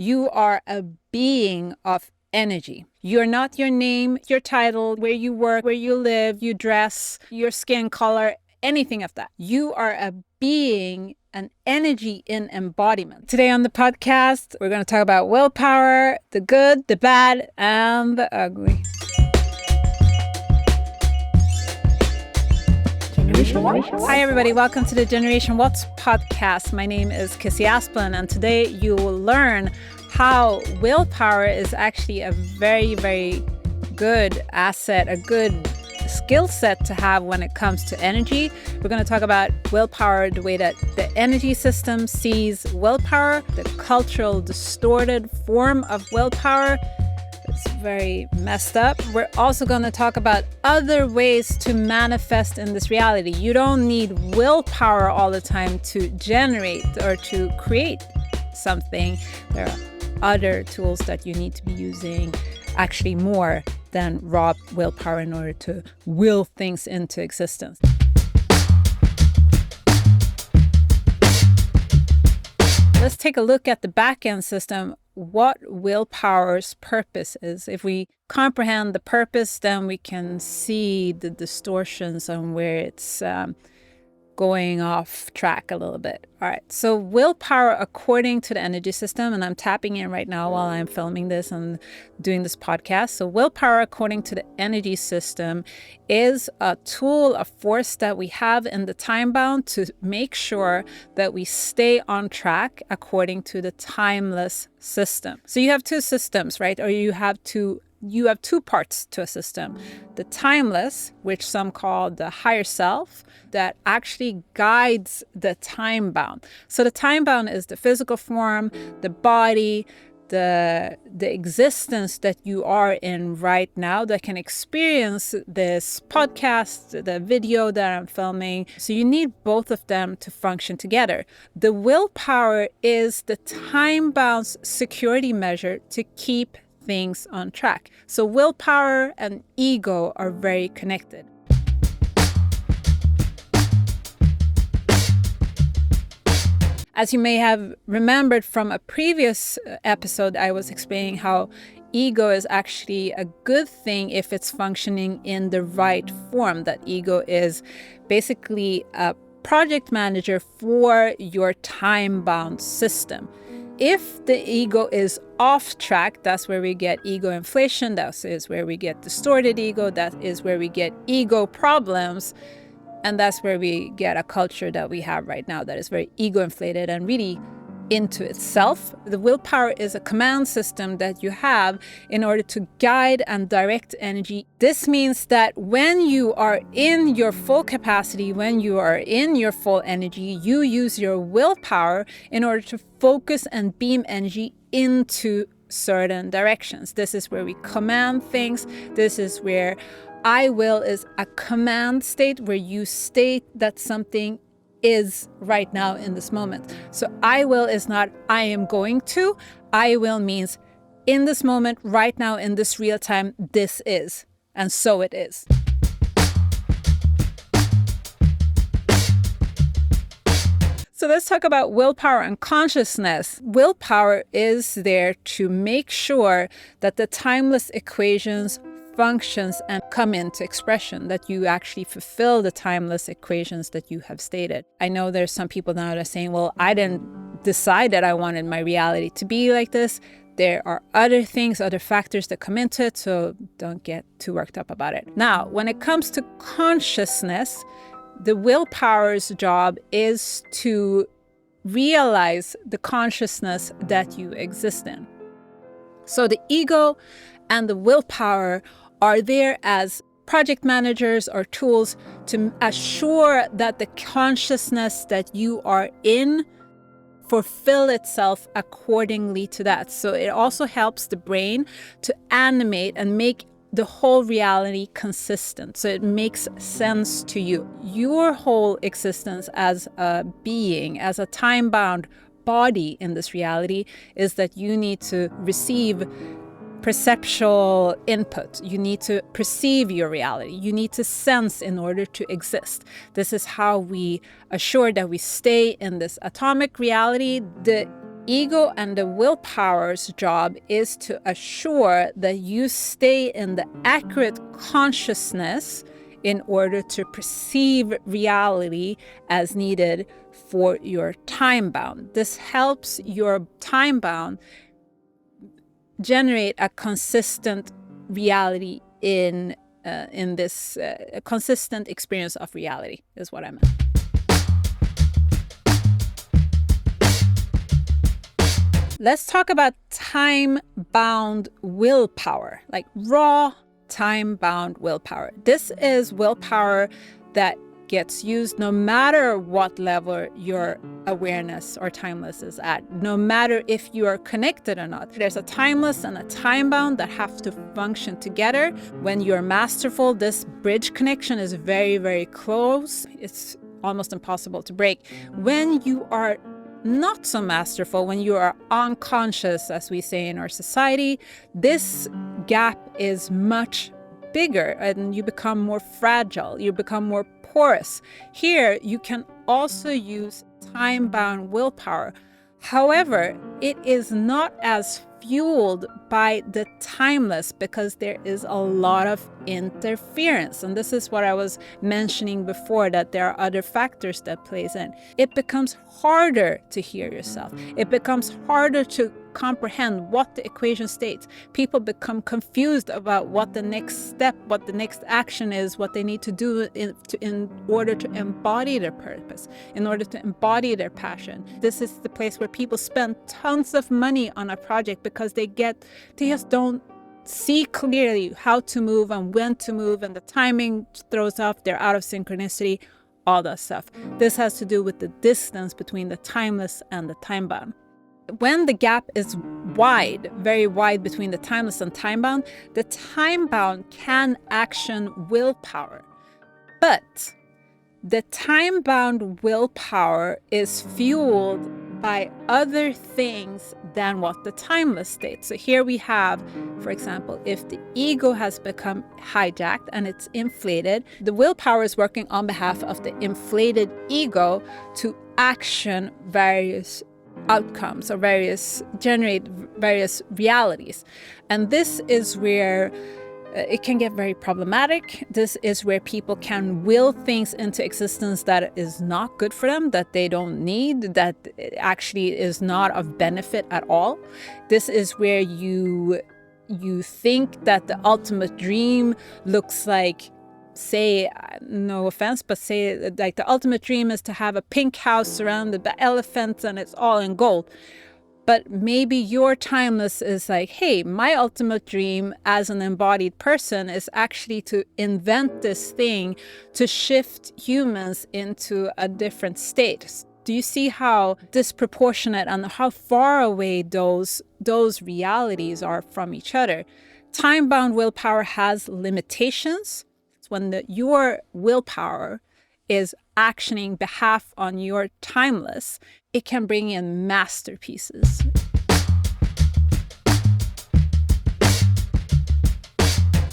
You are a being of energy. You're not your name, your title, where you work, where you live, you dress, your skin color, anything of that. You are a being, an energy in embodiment. Today on the podcast, we're going to talk about willpower, the good, the bad, and the ugly. Hi everybody, welcome to the Generation What's podcast. My name is Kissey Asplund, and today you will learn how willpower is actually a very, very good asset, a good skill set to have when it comes to energy. We're going to talk about willpower, the way that the energy system sees willpower, the cultural distorted form of willpower. It's very messed up. We're also going to talk about other ways to manifest in this reality. You don't need willpower all the time to generate or to create something. There are other tools that you need to be using, actually more than raw willpower, in order to will things into existence. Let's take a look at the back-end system, what willpower's purpose is. If we comprehend the purpose, then we can see the distortions on where it's going off track a little bit. All right, so willpower, according to the energy system, and I'm tapping in right now while I'm filming this and doing this podcast. So willpower, according to the energy system, is a tool, a force that we have in the time bound to make sure that we stay on track according to the timeless system. So you have two systems, right? Or you have two parts to a system. The timeless, which some call the higher self, that actually guides the time bound. So the time bound is the physical form, the body, the existence that you are in right now that can experience this podcast, the video that I'm filming. So you need both of them to function together. The willpower is the time bound's security measure to keep things on track. So willpower and ego are very connected. As you may have remembered from a previous episode, I was explaining how ego is actually a good thing if it's functioning in the right form. That ego is basically a project manager for your time-bound system. If the ego is off track, that's where we get ego inflation, that is where we get distorted ego, that is where we get ego problems, and that's where we get a culture that we have right now that is very ego inflated and really into itself. The willpower is a command system that you have in order to guide and direct energy. This means that when you are in your full capacity, when you are in your full energy, you use your willpower in order to focus and beam energy into certain directions. This is where we command things. This is where I will is a command state, where you state that something is right now in this moment. So I will is not I am going to. I will means in this moment, right now, in this real time, this is. And so it is. So let's talk about willpower and consciousness. Willpower is there to make sure that the timeless equations functions and come into expression, that you actually fulfill the timeless equations that you have stated. I know there's some people now that are saying, well, I didn't decide that I wanted my reality to be like this. There are other things, other factors that come into it, so don't get too worked up about it. Now, when it comes to consciousness, the willpower's job is to realize the consciousness that you exist in. So the ego and the willpower are there as project managers or tools to assure that the consciousness that you are in fulfill itself accordingly to that. So it also helps the brain to animate and make the whole reality consistent. So it makes sense to you. Your whole existence as a being, as a time-bound body in this reality, is that you need to receive perceptual input. You need to perceive your reality. You need to sense in order to exist. This is how we assure that we stay in this atomic reality. The ego and the willpower's job is to assure that you stay in the accurate consciousness in order to perceive reality as needed for your time bound. This helps your time bound generate a consistent reality in this consistent experience of reality is what I meant. Let's talk about time-bound willpower, like raw time-bound willpower. This is willpower that gets used no matter what level your awareness or timeless is at, no matter if you are connected or not. There's a timeless and a time-bound that have to function together. When you're masterful, this bridge connection is very, very close. It's almost impossible to break. When you are not so masterful, when you are unconscious, as we say in our society, this gap is much bigger and you become more fragile, you become more porous. Here, you can also use time-bound willpower. However, it is not as fueled by the timeless because there is a lot of interference. And this is what I was mentioning before, that there are other factors that plays in. It becomes harder to hear yourself. It becomes harder to comprehend what the equation states. People become confused about what the next step, what the next action is, what they need to do in order to embody their purpose, in order to embody their passion. This is the place where people spend tons of money on a project because they just don't see clearly how to move and when to move, and the timing throws off, they're out of synchronicity, all that stuff. This has to do with the distance between the timeless and the time-bound. When the gap is wide, very wide between the timeless and time-bound, the time-bound can action willpower. But the time-bound willpower is fueled by other things than what the timeless states. So here we have, for example, if the ego has become hijacked and it's inflated, the willpower is working on behalf of the inflated ego to action various outcomes or generate various realities. And this is where it can get very problematic. This is where people can will things into existence that is not good for them, that they don't need, that actually is not of benefit at all. This is where you think that the ultimate dream looks like, say, no offense, but say like the ultimate dream is to have a pink house surrounded by elephants and it's all in gold. But maybe your timeless is like, hey, my ultimate dream as an embodied person is actually to invent this thing to shift humans into a different state. Do you see how disproportionate and how far away those realities are from each other? Time-bound willpower has limitations. It's when your willpower is actioning behalf on your timeless, it can bring in masterpieces.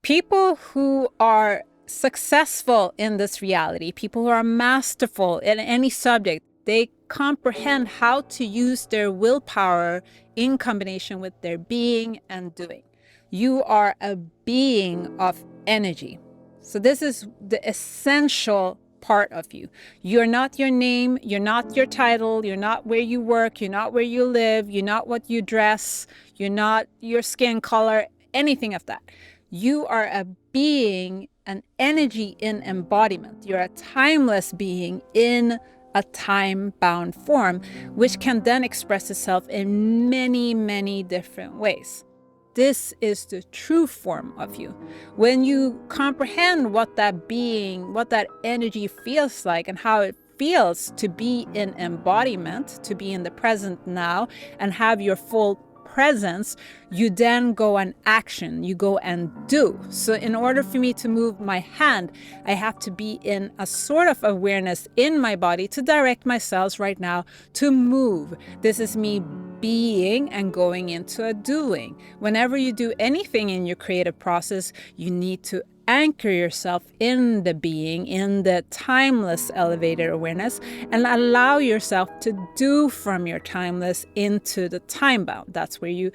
People who are successful in this reality, people who are masterful in any subject, they comprehend how to use their willpower in combination with their being and doing. You are a being of energy. So this is the essential part of you. You're not your name, you're not your title, you're not where you work, you're not where you live, you're not what you dress, you're not your skin color, anything of that. You are a being, an energy in embodiment. You're a timeless being in a time-bound form, which can then express itself in many, many different ways. This is the true form of you. When you comprehend what that being, what that energy feels like and how it feels to be in embodiment, to be in the present now and have your full presence, you then go and action, you go and do. So in order for me to move my hand, I have to be in a sort of awareness in my body to direct my cells right now to move. This is me being and going into a doing. Whenever you do anything in your creative process, you need to anchor yourself in the being, in the timeless elevated awareness, and allow yourself to do from your timeless into the time-bound. That's where you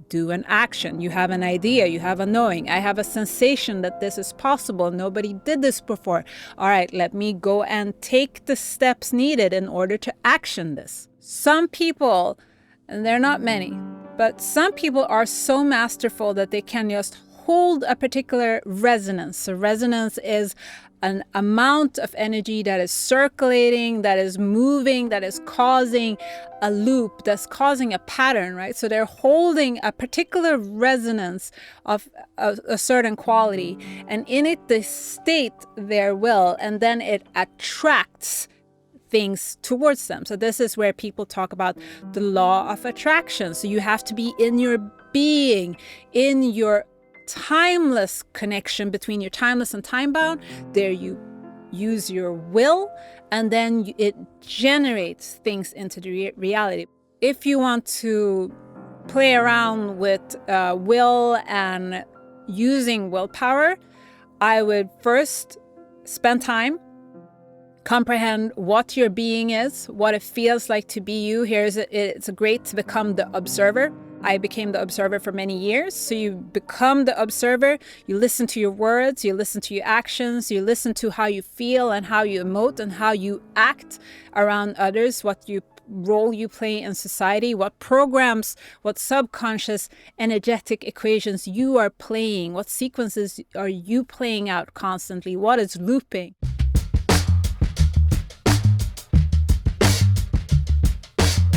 do an action. You have an idea, you have a knowing. I have a sensation that this is possible. Nobody did this before. All right, let me go and take the steps needed in order to action this. Some people, and they're not many, but some people are so masterful that they can just hold a particular resonance. So resonance is an amount of energy that is circulating, that is moving, that is causing a loop, that's causing a pattern, right? So they're holding a particular resonance of a certain quality, and in it they state their will, and then it attracts things towards them. So this is where people talk about the law of attraction. So you have to be in your being, in your timeless connection between your timeless and time-bound. There you use your will, and then it generates things into the reality. If you want to play around with will and using willpower, I would first spend time, comprehend what your being is, what it feels like to be you. It's great to become the observer. I became the observer for many years. So you become the observer, you listen to your words, you listen to your actions, you listen to how you feel and how you emote and how you act around others, what role you play in society, what programs, what subconscious energetic equations you are playing, what sequences are you playing out constantly, what is looping.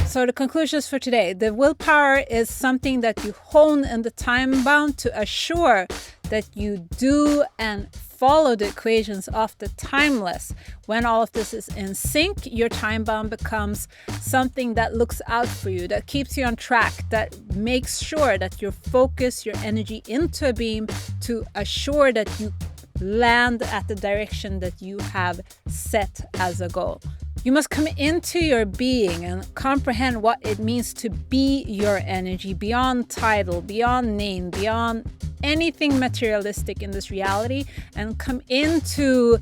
So the conclusions for today: the willpower is something that you hone in the time-bound to assure that you do and follow the equations of the timeless. When all of this is in sync, your time-bound becomes something that looks out for you, that keeps you on track, that makes sure that you focus your energy into a beam to assure that you land at the direction that you have set as a goal. You must come into your being and comprehend what it means to be your energy beyond title, beyond name, beyond anything materialistic in this reality, and come into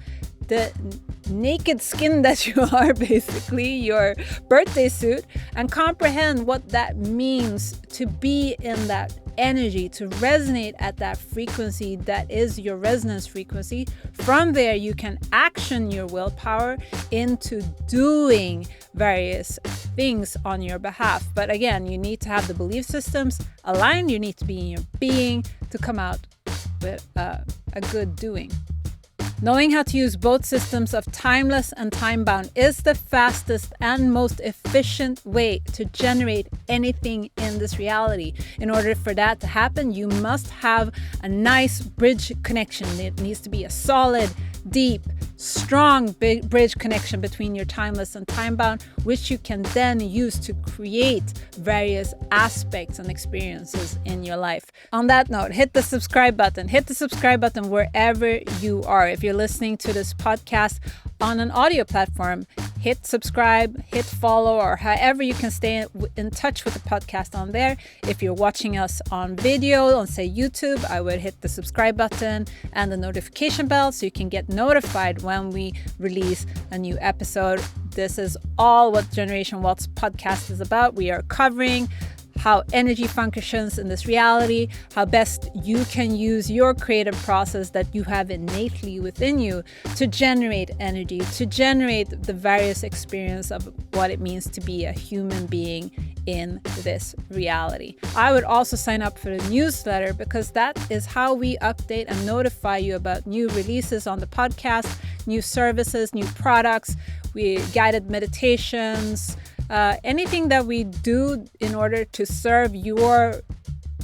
the naked skin that you are, basically, your birthday suit, and comprehend what that means to be in that energy, to resonate at that frequency that is your resonance frequency. From there, you can action your willpower into doing various things on your behalf. But again, you need to have the belief systems aligned. You need to be in your being to come out with a good doing. Knowing how to use both systems of timeless and time-bound is the fastest and most efficient way to generate anything in this reality. In order for that to happen, you must have a nice bridge connection. It needs to be a solid, deep, strong bridge connection between your timeless and time-bound, which you can then use to create various aspects and experiences in your life. On that note, hit the subscribe button. Hit the subscribe button wherever you are. If you're listening to this podcast on an audio platform, hit subscribe, hit follow, or however you can stay in touch with the podcast on there. If you're watching us on video, on say YouTube, I would hit the subscribe button and the notification bell so you can get notified when we release a new episode. This is all what Generation Wealth's podcast is about. We are covering how energy functions in this reality, how best you can use your creative process that you have innately within you to generate energy, to generate the various experience of what it means to be a human being in this reality. I would also sign up for the newsletter because that is how we update and notify you about new releases on the podcast, new services, new products, guided meditations, anything that we do in order to serve your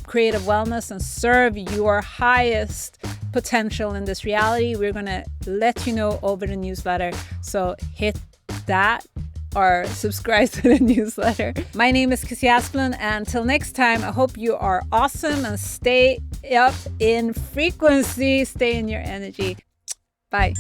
creative wellness and serve your highest potential in this reality. We're going to let you know over the newsletter. So hit that or subscribe to the newsletter. My name is Kissey Asplund, and until next time, I hope you are awesome and stay up in frequency, stay in your energy. Bye.